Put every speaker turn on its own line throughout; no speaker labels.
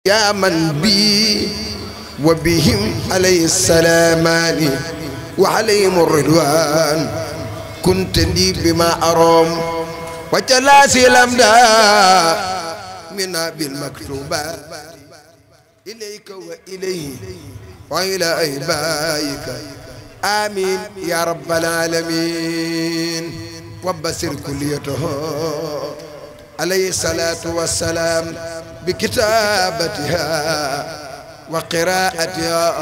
يا من بي وبهم عليه السلامان وعليهم الرضوان كنت لي بما أروم وجلاسي الأمداء منا بالمكتوبات إليك وإليه وإلى أحبائك آمين يا رب العالمين وبصر كليته عليه الصلاة والسلام بكتابتها وقراءتها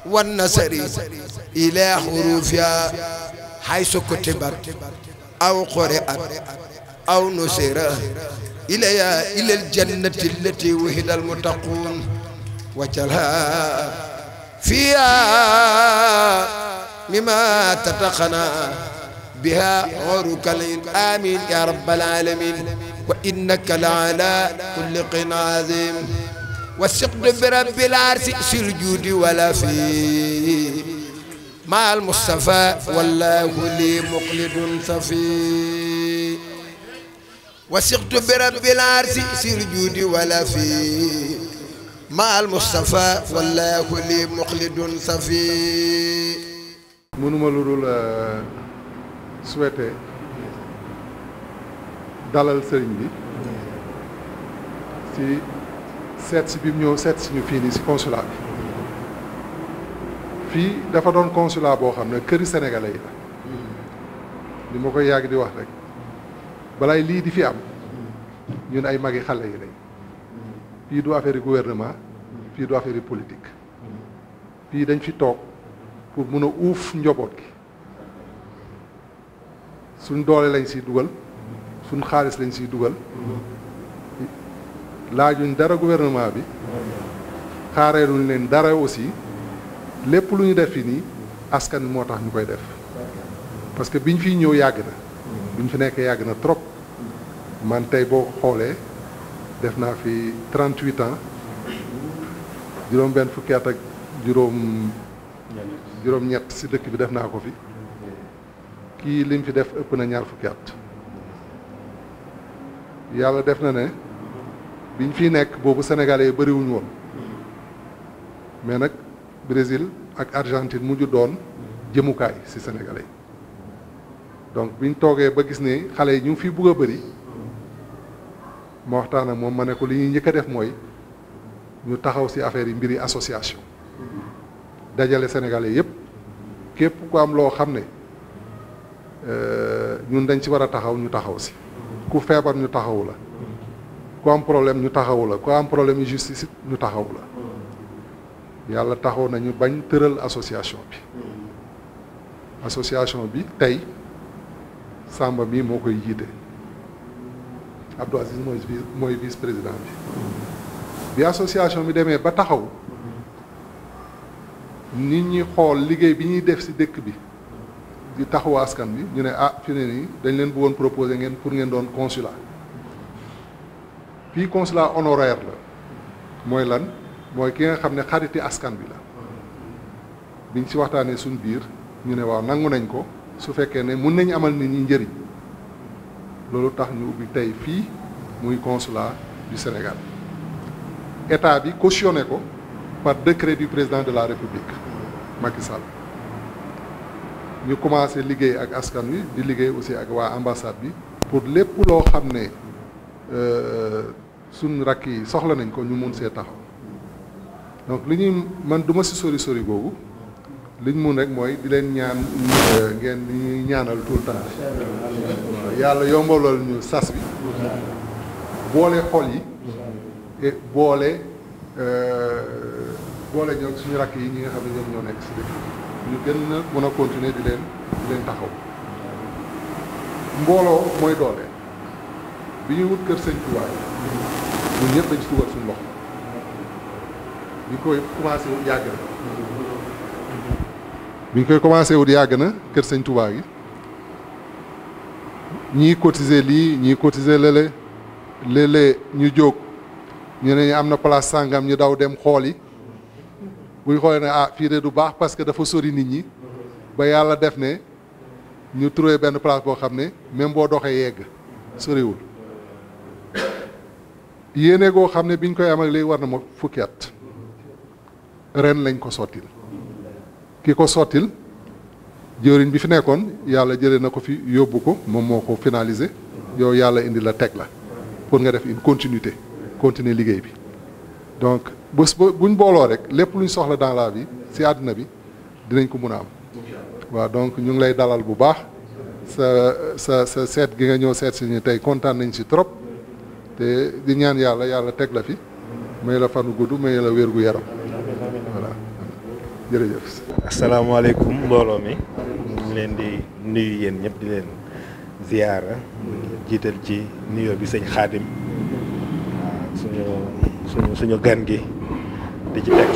والنصر إلى حروفها حيث كتبت أو قرأت أو نصرت إلى الجنة التي وهد المتقون وجلها فيها مما تتقنى بها غرك آمين يا رب العالمين وإنك لعلى كل قن عظيم والسقد برب العرش سجود ولا في مع المصطفى والله لي مقلد صفي وسقد برب العرش سجود ولا في مع المصطفى والله لي مقلد صفي
mënuma lu dul souhaiter dalal sëriñ bi si seet si bi mu ñëw seet si ñu fii nii si consulat bi fii dafa doon consulat boo xam ne këri sénégalais yi la li ma koy yàgg di wax rek balay lii di fi am ñun ay magi xale yi lañ fii du affaire gouvernement fii du affaire politique fii dañ fi toog pour mun a uuf njaboot gi suñ doole lañ siy dugal suñ xaalis lañ siy dugal laajuñ dara gouvernement bi xaareeluñ leen dara aussi lépp lu ñu def fi nii askan bi moo tax ñu koy def parce que biñ fiy ñëw yàgg na biñ fi nekk yàgg na trop man tey boo xoolee def naa fi 38 ans juróom benn fukki at ak juróom-ñett si dëkk bi def naa ko fi kii lim fi def ëpp na ñaar fukki at yàlla def na ne biñ fiy nekk boobu sénégalais yi bëriwuñ woon mais nag Brésil ak Argentine mujj doon jëmukaay si sénégalais yi donc biñ toogee ba gis ne xale yi ñu ngi fi bugg a bëri ma waxtaan ak moom ma ne ko li ñuy njëkk a def mooy ñu taxaw si affaire yi mbiri association dajale sénégalais yépp képp ku am loo xam ne ñun dañ ci war a taxaw ñu taxaw si ku feebar ñu taxawu la ku am problème ñu taxawu la ku am problème yu justice ñu taxawu la yàlla taxaw nañu bañ tëral association bi tey Samba mi moo koy jiite Abdou Aziz mooy vice président bi association bi demee ba taxaw nit ñi xool liggéey bi ñuy def ci dëkk bi di taxawu askan bi ñu ne fi ne nii dañ leen bëggoon proposer ngeen pour ngeen doon consulat fii consulat honoraire la mooy lan mooy ki nga xam ne xariti askan bi la biñ ci waxtaanee suñ biir ñu ne waaw nangu nañ ko su fekkee ne mun nañ amal nit ñi njëriñ loolu tax ñu ubbi tey fii muy consulat du Sénégal état bi cautionné ko par décret du président de la République Macky Sall ñu commencé liggéey ak askan wi di liggéey aussi ak waa ambassade bi pour lépp loo xam ne suñ rakk yi soxla nañ ko ñu mun see taxaw donc li ñuy man du ma si sori googu liñ mun rek mooy di leen ñaan ngeen di ñuy ñaanal tout le temps yàlla yombalal ñu sas bi boole xol yi et boole ñoo suñu rakk yi ñi nga xam ne ñoom ñoo nekk si dëkk ñu gën a mën a continuer di leen taxaw mbooloo mooy doole bi ñuy wut kër Sëñ Tuubaa ñun ñëpp dañ si dugal suñu loxo bi ñu koy commencé wut yàgg na kër Sëñ Tuubaa gi ñii cotiser lii ñii cotiser lële léeg-léeg ñu jóg ñu ne ñu am na place sàngam ñu daw dem xool yi buy xoolee ne fii de du baax parce que dafa sori nit ñi ba yàlla def ne ñu trouvé benn place boo xam ne même boo doxee yegg soriwul yéene goo xam ne biñ koy am ak léegi war na ma fukki at ren lañ ko sottil ki ko sottil jëwriñ bi fi nekkoon yàlla jëlee na ko fi yóbbu ko moom moo ko finalisé yow yàlla indi la teg la pour nga def une continuité continuer liggéey bi donc bés buñ booloo rek lépp luñ soxla dans la vie ci àddina bi dinañ ko mun a am waaw donc ñu ngi lay dalal bu baax sa seet gi nga ñëw seet si ñu tey kontaan nañ ci trop te di ñaan yàlla teg la fi may la fanu gudd may la wér gu yaram voilà jërëjëf.
asalaamaaleykum mbooloo mi ñu leen di nuyu yéen ñëpp di leen ziyaara jiital ci nuyoo bi sëñ Xaadim suñu gan gi di ci teg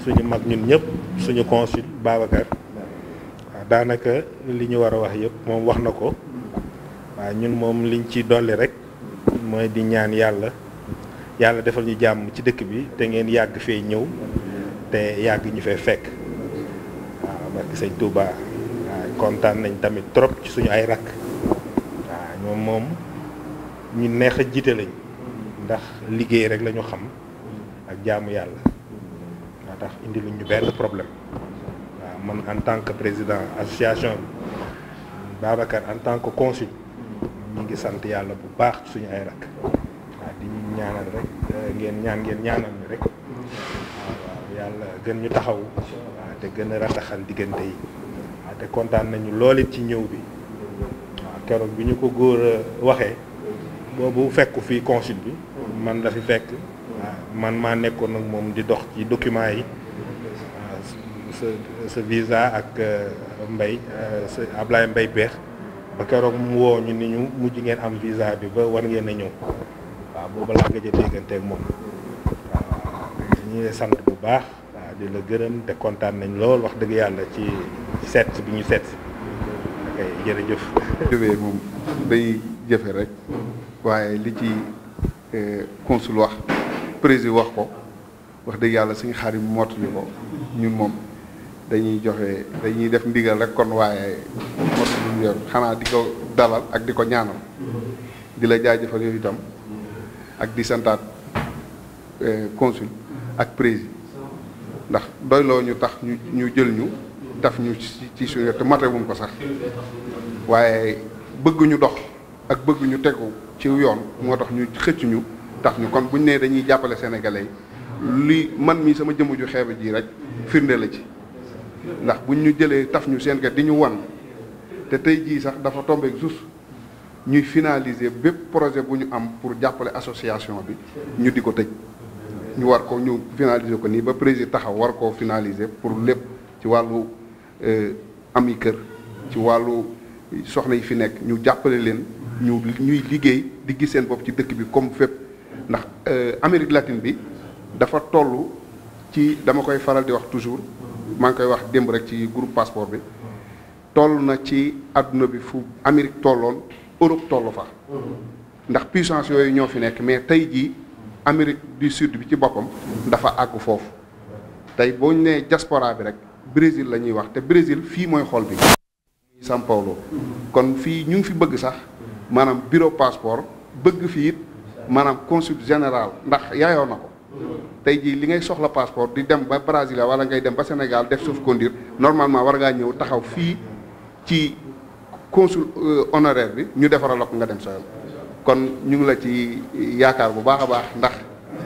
suñu mag ñun ñëpp suñu consul Babacar waaw daanaka li ñu war a wax yëpp moom wax na ko waaw ñun moom liñ ci dolli rek mooy di ñaan yàlla defal ñu jàmm ci dëkk bi te ngeen yàgg fee ñëw te yàgg ñu fee fekk waaw barki sëñ Touba waaw kontaan nañ tamit trop ci suñu ay rakk waaw ñoom moom ñu neex a jiite lañ ndax liggéey rek la ñu xam ak jaamu yàlla moo tax indi luñ ñu benn problème waaw man en tant que président association bi Babacar en tant que consul ñu ngi sant yàlla bu baax ci suñu ay rakk waaw di ñaanal rek ngeen ñaanal ñu rek waaw yàlla gën ñu taxaw waaw te gën a rataxal diggante yi waaw te kontaan nañu lool it ci ñëw bi waaw keroog bi ñu ko góor a waxee boobu fekku fii consul bi man la fi fekk waaw man maa nekkoon nag moom di dox ci document yi sa visa ak Mbaye sa Ablaye Mbaye beex ba keroog mu woo ñu ni ñu mujj ngeen am visa bi ba war ngeen a ñëw waaw booba laa gëj a déggante ak moom waaw ñu ngi sant bu baax waaw di la gërëm te kontaan nañ lool wax dëgg yàlla ci seet bi ñu seet si ok jërëjëf.
jëfee moom day jëfe rek waaye li ci consul wax président wax ko wax dëgg yàlla suñu xaar yi mottali ko ñun moom dañuy def ndigal rek kon waaye mottali ñu yor xanaa di ko dalal ak di ko ñaanal di la jaajëfal yooyu itam ak di santaat consul ak président ndax doyloo ñu tax ñu jël ñu taf ñu ci suñu te matewuñ ko sax waaye bëgg ñu dox ak bëgg ñu tegu ci yoon moo tax ñu xëcc ñu tax ñu kon buñ nee dañuy jàppale sénégalais yi li man mii sama jëmm ju xeebe ji rek firnde la ci ndax buñ ñu jëlee taf ñu seen kat di ñu wan te tey jii sax dafa tombeek juste ñuy finaliser bépp projet bu ñu am pour jàppale association bi ñu di ko tëj ñu war ko ñu finaliser ko nii ba président taxaw war koo finaliser pour lépp ci wàllu ami kër ci wàllu soxna yi fi nekk ñu jàppale leen ñuy liggéey di gis seen bopp ci dëkk bi comme fépp ndax Amérique latine bi dafa toll ci dama koy faral di wax toujours maa ngi koy wax démb rek ci groupe passeport bi toll na ci àdduna bi fu Amérique tolloon Europe toll fa ndax puissance yooyu ñoo fi nekk mais tey jii Amérique du Sud bi ci boppam dafa àgg foofu tey boo ñu nee diaspora bi rek Brésil la ñuy wax te Brésil fii mooy xol bi São Paulo kon fii ñu ngi fi bëgg sax maanaam bureau passeport bëgg fii it maanaam consul général ndax yaayoo na ko tey jii li ngay soxla passeport di dem ba Brésil wala ngay dem ba Sénégal def sauf-conduire normalement war ngaa ñëw taxaw fii ci consul honoraire bi ñu defaral la ko nga dem sa yoon kon ñu ngi la ci yaakaar bu baax a baax ndax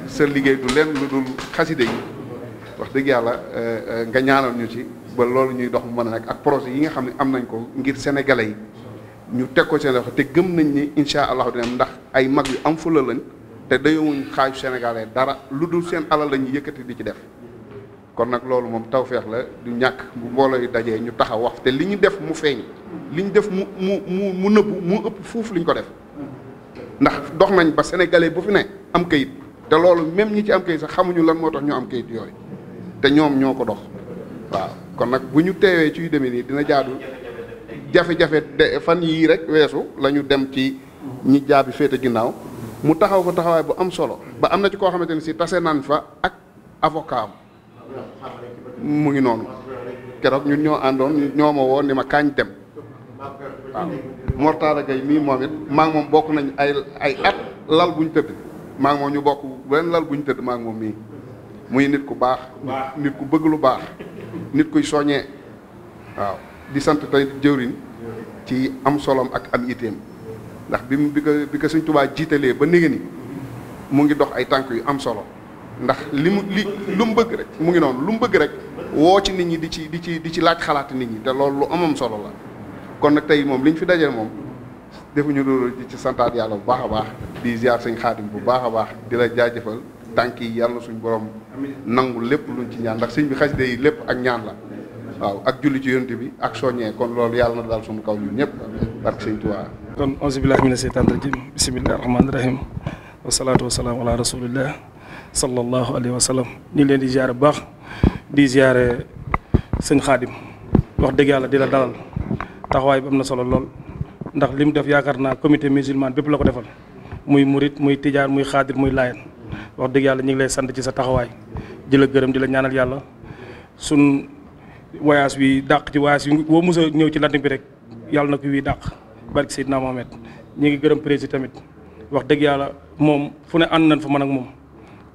sa liggéey du leen lu dul xaside yi wax dëgg yàlla nga ñaanal ñu ci ba loolu ñuy dox mu mën a nekk ak projet yi nga xam ne am nañ ko ngir sénégalais yi ñu teg ko seen loxo te gëm nañ ni incha allahu dina ndax ay mag yu am fula lañ te dayowuñ xaaju sénégalais dara lu dul seen alal la ñuy yëkkati di ci def kon nag loolu moom tawfeex la du ñàkk bu mbooloo yi dajee ñu taxaw wax te li ñu def mu feeñ li ñu def mu nëbbu mu ëpp fuuf li ñu ko def ndax dox nañ ba sénégalais bu fi ne am kayit te loolu même ñi ci am kayit sax xamuñu lan moo tax ñu am kayit yooyu te ñoom ñoo ko dox waaw kon nag bu ñu teewee ci yu demee nii dina jaadu jafe-jafe de fan yii rek weesu la ñu dem ci ñi jaabi féete ginnaaw mu taxaw ko taxawaay bu am solo ba am na ci koo xamante ne si tase naan fa ak avocat am mu ngi noonu keroog ñun ñoo àndoon ñoo ma woo ni ma kaañ dem waaw Mortala Gaye mii moom it maa ngi moom bokk nañ ay at lal buñ tëdd maa ngi moom ñu bokk benn lal bu ñu tëdd maa ngi moom mii muy nit ku baax nit ku bëgg lu baax nit kuy soññee waaw di sant tey jëwriñ ci am solom ak am itteem ndax bi ko Sëñ Tuubaa jiitalee ba néega ni mu ngi dox ay tànk yu am solo ndax lu mu bëgg rek mu ngi noonu lu mu bëgg rek woo ci nit ñi di ci laaj xalaat nit ñi te loolu lu amam solo la kon nag tey moom li ñu fi dajee moom defuñu loolu di ci santaat yàlla bu baax a baax di ziar Sëñ Xaadim bu baax a baax di la jaajëfal tànk yi yàlla suñu borom nangu lépp luñ ci ñaan ndax sëñ bi xasida yi lépp ak ñaan la waaw ak julli ci yonent bi ak soññee kon loolu yàlla na daal suñu kaw ñun ñëpp barke Sëñ Tuubaa.
kon auzu billaahi mina seytaani rajiim bismillaahi rahmaani rahiim wasalaatu wasalaamu ala rasulillah sallallahu alayhi wa sallam ñu leen di ziare bu baax di ziare sëñ Xaadim wax dëgg yàlla di la dalal taxawaay bi am na solo lool ndax li mu def yaakaar naa comité musulman bépp la ko defal muy murit muy tijaan muy xaadir muy layen wax dëgg yàlla ñu ngi lay sant ci sa taxawaay di la gërëm di la ñaanal yàlla sun voyage bi dàq ci voyage yi boo mos a ñëw ci Latymer bi rek yàlla na ko wii dàq barke Seydina Mohamed ñu ngi gërëm président tamit wax dëgg yàlla moom fu ne ànd nañ fa man ak moom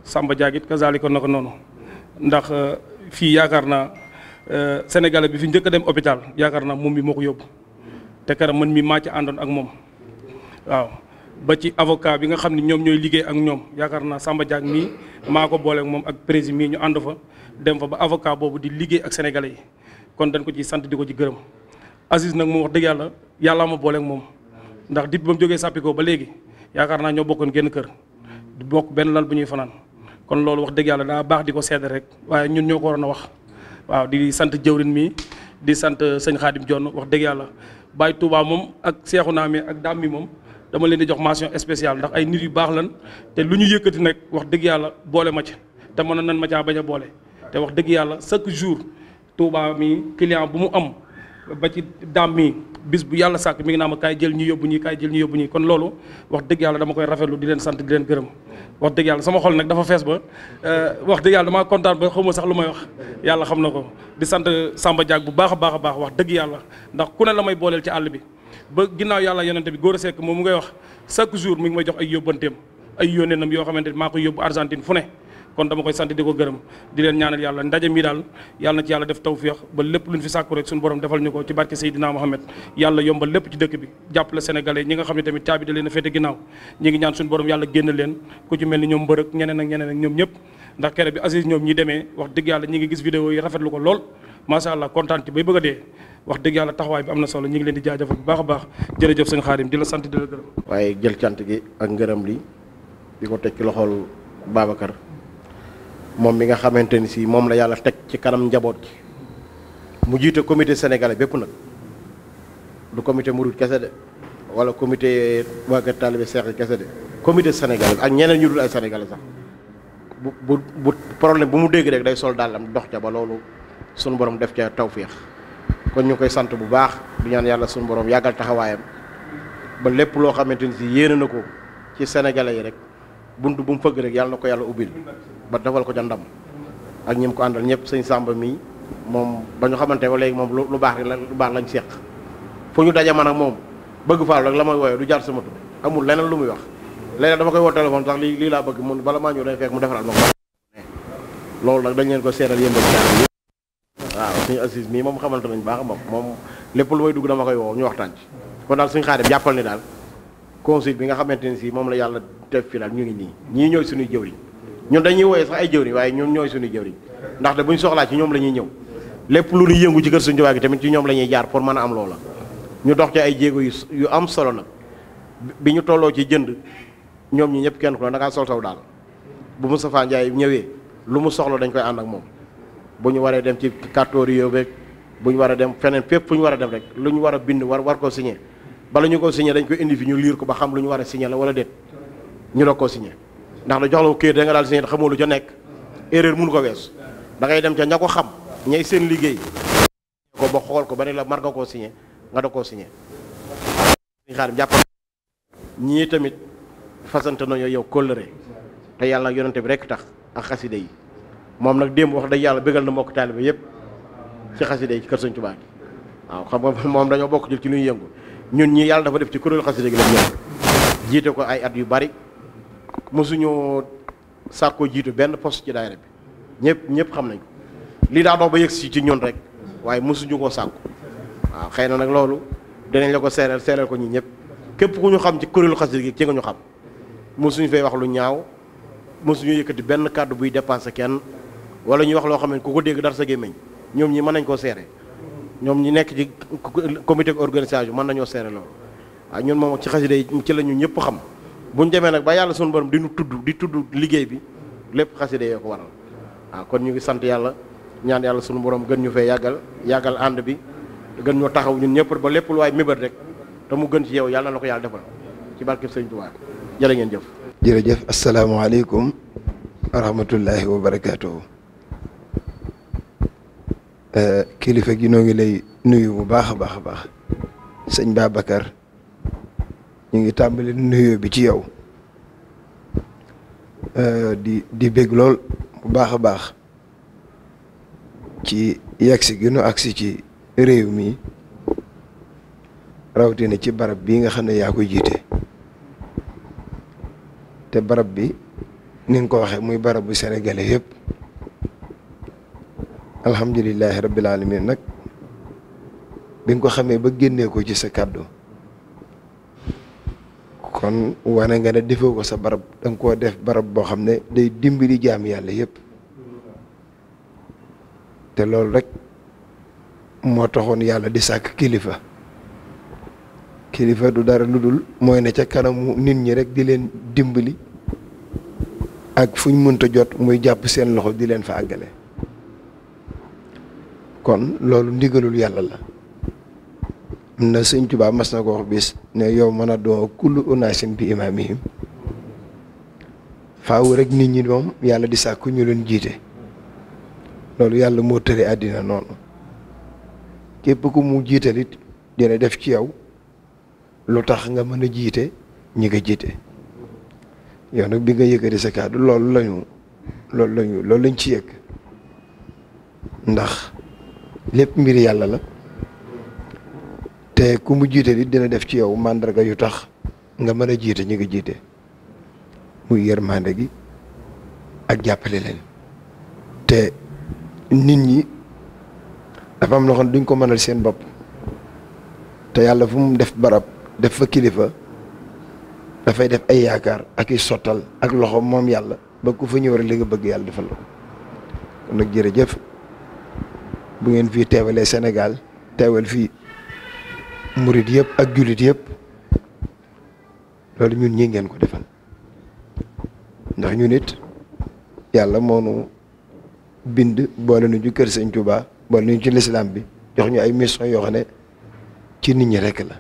Samba Diagit kazalika na ko noonu ndax fii yaakaar naa Sénégalais bi fi njëkk a dem hôpital yaakaar naa moom bi moo ko yóbbu te keroog man mi maa ci àndoon ak moom waaw ba ci avocat bi nga xam ne ñoom ñooy liggéey ak ñoom yaakaar naa Samba Diag mii maa ko booleeg moom ak président mii ñu ànd fa dem fa ba avocat boobu di liggéey ak sénégalais yi kon dañ ko ci sant di ko ci gërëm Aziz nag moom wax dëgg yàlla ma booleeg moom ndax dit ba mu jógee Sàppikoo ba léegi yaakaar naa ñoo bokkoon génn kër di bokk benn lal bu ñuy fanaan kon loolu wax dëgg yàlla daa baax di ko seede rek waaye ñun ñoo ko waroon a wax waaw di sant jëwrin mi di sant sëñ Xaadim Jonn wax dëgg yàlla Baye Touba moom ak Seexuna mi ak Daam mi moom dama leen di jox mention spéciale ndax ay nit yu baax lan te lu ñu yëkkati nag wax dëgg yàlla boole ma ci te mënoon nañ ma caa bañ a boole te wax dëgg yàlla chaque jour Touba mi client bu mu am ba ci Daam mi bis bu yàlla sàkk mi ngi naa ma kaay jël ñu yóbbu ñi kaay jël ñu yóbbu ñi kon loolu wax dëgg yàlla dama koy rafetlu di leen sant di leen gërëm wax dëgg yàlla sama xol nag dafa fees ba wax dëgg yàlla damaa kontaan ba xaw ma sax lu may wax yàlla xam na ko di sant Samba Diag bu baax a baax a baax wax dëgg yàlla ndax ku ne la may booleel ci àll bi ba ginnaaw yàlla yonente bi góor a sekk moom mu ngay wax chaque jour mi ngi may jox ay yóbbanteem ay yónneenam yoo xamante ni maa koy yóbbu Argentine fu ne kon dama koy sant di ko gërëm di leen ñaanal yàlla ndaje mi daal yàlla na ci yàlla def tawféex ba lépp luñ fi sàkku rek suñu borom defal ñu ko ci barke Seydina Mohamed yàlla yombal lépp ci dëkk bi jàppale sénégalais ñi nga xam ne tamit caabi da leen a féete ginnaaw ñi ngi ñaan suñu borom yàlla génn leen ku ci mel ni ñoom mbërëk ñeneen ak ñeneen ak ñoom ñëpp ndax kere bi Aziz ñoom ñi demee wax dëgg yàlla ñi ngi gis vidéo yi rafetlu ko lool macha allah kontaan ci bay bëgg a dee wax dëgg yàlla taxawaay bi am na solo ñi ngi leen di jaajëfal bu baax a baax jërëjëf sëñ Xaadim di la sant di la gërëm
waaye jël cant gi ak ngërëm li di ko teg ci loxol Babacar moom mi nga xamante ni si moom la yàlla teg ci kanam njaboot gi mu jiite comité sénégalais bépp nag du comité murid kese de wala comité waa kër taalibe Seex yi kese de comité sénégalais ak ñeneen ñu dul ay sénégalais sax bu problème bu mu dégg rek day sol dàllam dox ca ba loolu sunu borom def ca tawféex kon ñu koy sant bu baax di ñaan yàlla sunu borom yàggal taxawaayam ba lépp loo xamante ni si yéene na ko ci sénégalais yi rek bunt bu mu fëgg rek yàlla na ko yàlla ubbil ba defal ko ca ndam ak ñi mu ko àndal ñëpp sëñ Samba mi moom ba ñu xamante ba léegi moom lu baax rek lu baax lañ seq fu ñu daje man ak moom bëgg faal rek la may wooyee du jaar sama tur amul leneen lu muy wax léeg-léeg dama koy woo téléphone sax lii laa bëgg mun bala maa ñëw day fekk mu defaral ma ko loolu nag dañ leen ko seetal yéen yëpp waaw suñu assise mii moom xamante nañ baax moom lépp lu may dugg dama koy woo ñu waxtaan ci kon daal suñu Xaadim jàppal ni daal conseil bi nga xamante ni si moom la yàlla def fi daal ñu ngi nii ñii ñooy suñuy jëwriñ ñun dañuy wooyee sax ay jëwriñ waaye ñun ñooy suñuy jëwriñ ndaxte buñ soxlaa ci ñoom la ñuy ñëw lépp lu ñuy yëngu ci kër Sëñ Tuubaa gi tamit ci ñoom la ñuy jaar pour mën a am loola ñu dox ci ay jéego yu am solo nag bi ñu tolloo ci jënd ñoom ñi ñëpp kenn ku ne da ngaa sol saw daal bu Moustapha Ndiaye ñëwee lu mu soxla dañ koy ànd ak moom bu ñu waree dem ci cartori yo beeg bu ñu war a dem feneen fépp fu ñu war a dem rek lu ñu war a bind war koo signé bala ñu ko signé dañ koy indi fi ñu liir ko ba xam lu ñu war a signé la wala déet ñu doog koo signé ndax da jox la ko këyit da nga daal signé xamoo lu ca nekk erreur mënu ko wees da ngay dem ca ña ko xam ñay seen liggéey ko ba xool ko ba ne la mar nga koo signé nga doog koo signé ñu Xaadim jàpp ñii tamit fasante nañoo yow kóllëre te yàlla nag yonente bi rek tax ak xaside yi moom nag démb wax dëgg yàlla bégal na mbokk taalibe yépp ci xaside yi ci kër Sëñ Tuubaa gi waaw xam nga moom dañoo bokk jël ci lu ñuy yëngu ñun ñii yàlla dafa def ci kuréelu xaside gi la ñëw jiite ko ay at yu bari mosuñoo sàkkoo jiitu benn poste ci daayira bi ñëpp xam nañ ko lii daa dox ba yëg si ci ñun rek waaye mosuñu koo sàkku waaw xëy na nag loolu dinañ la ko seereel ko ñi ñëpp képp ku ñu xam ci kuréelu xasida gi ci nga ñu xam mosuñu fay wax lu ñaaw mosuñu yëkkati benn kàddu buy dépensé kenn wala ñuy wax loo xam ne ku ko dégg dara sa gémmiñ ñoom ñi mën nañ koo seere ñoom ñi nekk ci comité organisation mën nañoo seere loolu waaw ñun moom ci xasida yi ci la ñu ñëpp xam buñ demee nag ba yàlla suñu borom di tudd liggéey bi lépp xasida yoo ko waral waaw kon ñu ngi sant yàlla ñaan yàlla suñu borom gën ñu fee yàggal ànd bi gën ñoo taxaw ñun ñëpp ba lépp lu waay mébét rek te mu gën ci yow yàlla na ko yàlla defal ci barkeb Sëñ Tuubaa jërë ngeen jëf.
jërëjëf asalaamaaleykum wa rahmatullahi wa barakaatuhu. kilifa gi noo ngi lay nuyu bu baax a baax a baax sëñ Babacar ñu ngi tàmbali nuyoo bi ci yow di bég lool bu baax a baax ci yegsi gi nu agsi ci réew mi rawatina ci barab bii nga xam ne yaa koy jiite te barab bi ni nga ko waxee muy barab bu sénégalais yëpp alhamdulilahi rabbil alamin nag bi nga ko xamee ba génnee ko ci sa kàddu kon wane nga ne defoo ko sa barab danga koo def barab boo xam ne day dimbali jaam yàlla yëpp te loolu rek moo taxoon yàlla di sàkk kilifa du dara lu dul mooy ne ca kanamu nit ñi rek di leen dimbali ak fu ñu mënta jot muy jàpp seen loxo di leen fa àggale kon loolu ndigalul yàlla la am na sëñ Tuubaa mas na ko wax bis ne yow mën a doo kullu unaasin bi imaamihim faaw rek nit ñi moom yàlla di sàkku ñu leen jiite loolu yàlla moo tëre àddina noonu képp ku mu jiitalit dina def ci yow lu tax nga mën a jiite ñi nga jiite yow nag bi nga yëkkati sa kàddu loolu lañ ci yëg ndax lépp mbir yàlla la te ku mu jiitalit dina def ci yow màndarga yu tax nga mën a jiite ñi nga jiite muy yërmande gi ak jàppale leen te nit ñi dafa am loo xam ne duñ ko mënal seen bopp te yàlla fu mu def barab def fa kilifa dafay def ay yaakaar ak i sottal ak loxo moom yàlla ba ku fa ñëw rek li nga bëgg yàlla defal la ko kon nag jërëjëf bu ngeen fii teewalee Sénégal teewal fii murit yëpp ak jullit yëpp loolu ñun ñi ngeen ko defal ndax ñu nit yàlla moo nu bind boole nu ju kër Sëñ Tuubaa boole nu ci lislaam bi jox ñu ay mission yoo xam ne ci nit ñi rekk la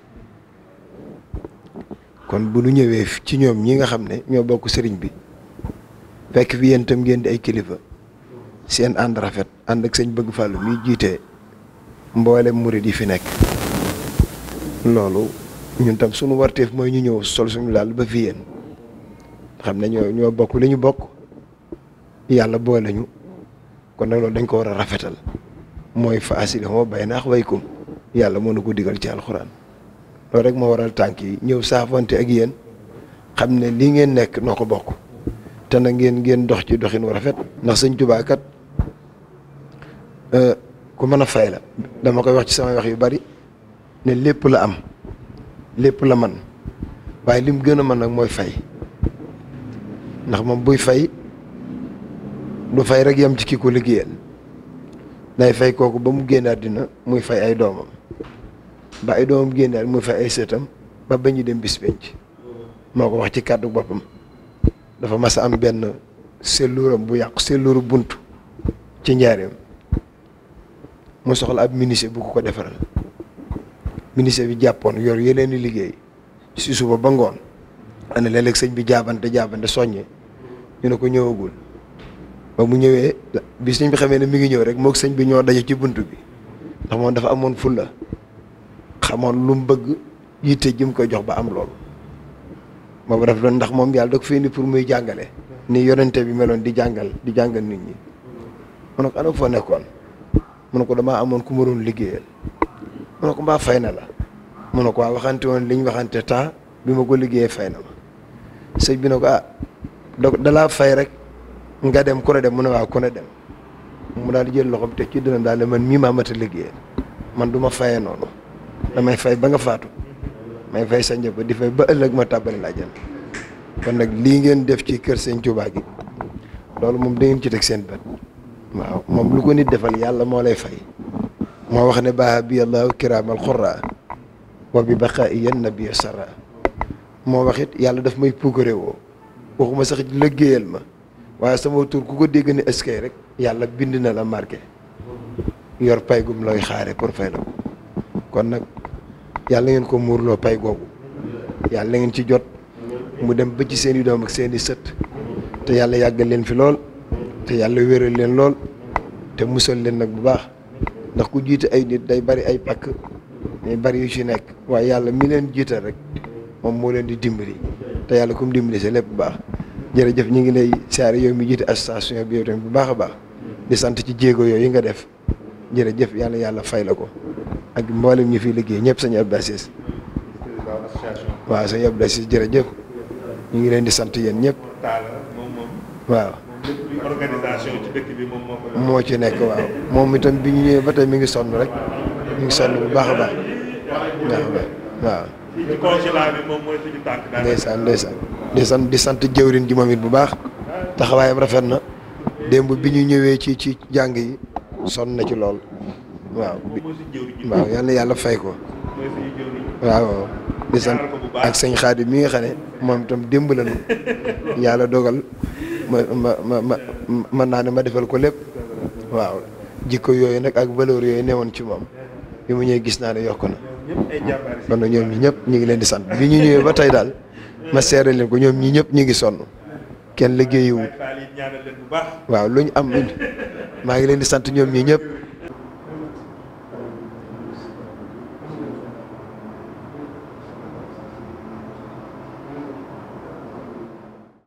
kon bu nu ñëwee ci ñoom ñi nga xam ne ñoo bokk sëriñ bi fekk fi yéen itam ngeen di ay kilifa seen ànd rafet ànd ak sëñ Bëgg Fàllu muy jiite mboolem murit yi fi nekk loolu ñun tam suñu warteef mooy ñu ñëw sol suñu laal ba fi yéen xam ne ñoo bokk li ñu bokk yàlla boole ñu kon nag loolu dañ ko war a rafetal mooy fa aslihu bayna axawaykum yàlla moo na ko digal ci alxuraan loolu rek moo waral tànk yi ñëw saafante ak yéen xam ne lii ngeen nekk noo ko bokk te nag ngeen dox ci doxin wu rafet ndax Sëñ Tuubaa kat ku mën a fay la dama koy wax ci samay wax yu bari ne lépp la am lépp la man waaye lim gën a mën nag mooy fay ndax moom buy fay du fay rek yam ci kii ko liggéeyal day fay kooku ba mu génn àddina muy fay ay doomam ba ay doomam génn muy fay ay sëtam ba ñu dem bis penc moo ko wax ci kàddu boppam dafa mas a am benn selluuram bu yàqu selluuru bunt ci njaareem mu soxla ab menuisier bu ko defaral menuisier bi jàppoon yor yeneen i liggéey si suba ba ngoon ana léeg-léeg sëñ bi jaabante soññe ñu ne ko ñëwagul ba mu ñëwee bi sëñ bi xamee ne mi ngi ñëw rek moog sëñ bi ñoo daje ci bunt bi ndax moom dafa amoon fulla xamoon lu mu bëgg yitte ji mu koy jox ba am loolu boobu daf doon ndax moom yàlla da ko fee ni pour muy jàngale ni yonente bi meloon di jàngal nit ñi mu ne ko ana foo nekkoon mu ne ko damaa amoon ku ma doon liggéeyal mu ne ko mbaa fay na la mu ne ko waa waxante woon li ñu waxante temps bi ma ko liggéeyee fay na ma sëñ bi ne ko dalaa fay rek nga dem ku ne dem mu ne waaw ku ne dem mu daal di jël loxo bi te ci dina daal ne man mii maa mat a liggéey man du ma fayee noonu damay fay ba nga faatu may fay sa njaboot di fay ba ëllëg ma tàbbali laa jël kon nag lii ngeen def ci kër Sëñ Tuubaa gi loolu moom da ngeen ci teg seen bët waaw moom lu ko nit defal yàlla moo lay fay moo wax ne baa bi allahu kiraamal xurra wa bi baqaa'i yan nabiya sarra moo wax it yàlla daf may puukare woo waxuma sax liggéeyal ma waaye sama tur ku ko dégg ne eskay rek yàlla bind na la marqué yor pay gum looy xaare pour fay la ko kon nag yàlla ngeen ko muurloo pay googu yàlla ngeen ci jot mu dem ba ci seen i doom ak seen i sët te yàlla yàggal leen fi lool te yàlla wéral leen lool te musal leen nag bu baax ndax ku jiite ay nit day bari ay pakk day bari yu ci nekk waaye yàlla mi leen jiital rek moom moo leen di dimbali te yàlla comme dimbali sa lépp bu baax jërëjëf ñu ngi lay siyaare yow mi jiite association bi yow tamit bu baax a baax di sant ci jéego yooyu nga def jërëjëf yàlla fay la ko ak mboolem ñu fi liggéey ñëpp sëñ Abdou Aziz waaw sëñ Abdou Aziz jërëjëf ñu ngi leen di sant yéen ñëpp waaw
organisation ci dëkk bi moom
moo ci nekk waaw moom itam bi ñu ñëwee ba tey mi ngi sonn rek mi ngi sonn bu baax a baax waaw
ci consulat bi moom mooy suñu tànk
ndeysaan di sant jëwrin ji moom it bu baax taxawaayam rafet na démb bi ñu ñëwee ci jàng yi sonn na ci lool waaw yal na yàlla fay ko waaw di sant ak sëñ Xaadim mi nga xam ne moom itam démb la nu yàlla dogal ma mën naa ne ma defal ko lépp waaw jikko yooyu nag ak valeur yooyu newoon ci moom bi mu ñëwee gis naa ne yokk na kon nag ñoom ñi ñëpp ñu ngi leen di sant bi ñu ñëwee ba tey daal ma seere leen ko ñoom ñi ñëpp ñu ngi sonn kenn liggéeyiwul waaw lu ñu am maa ngi leen di sant ñoom ñi ñëpp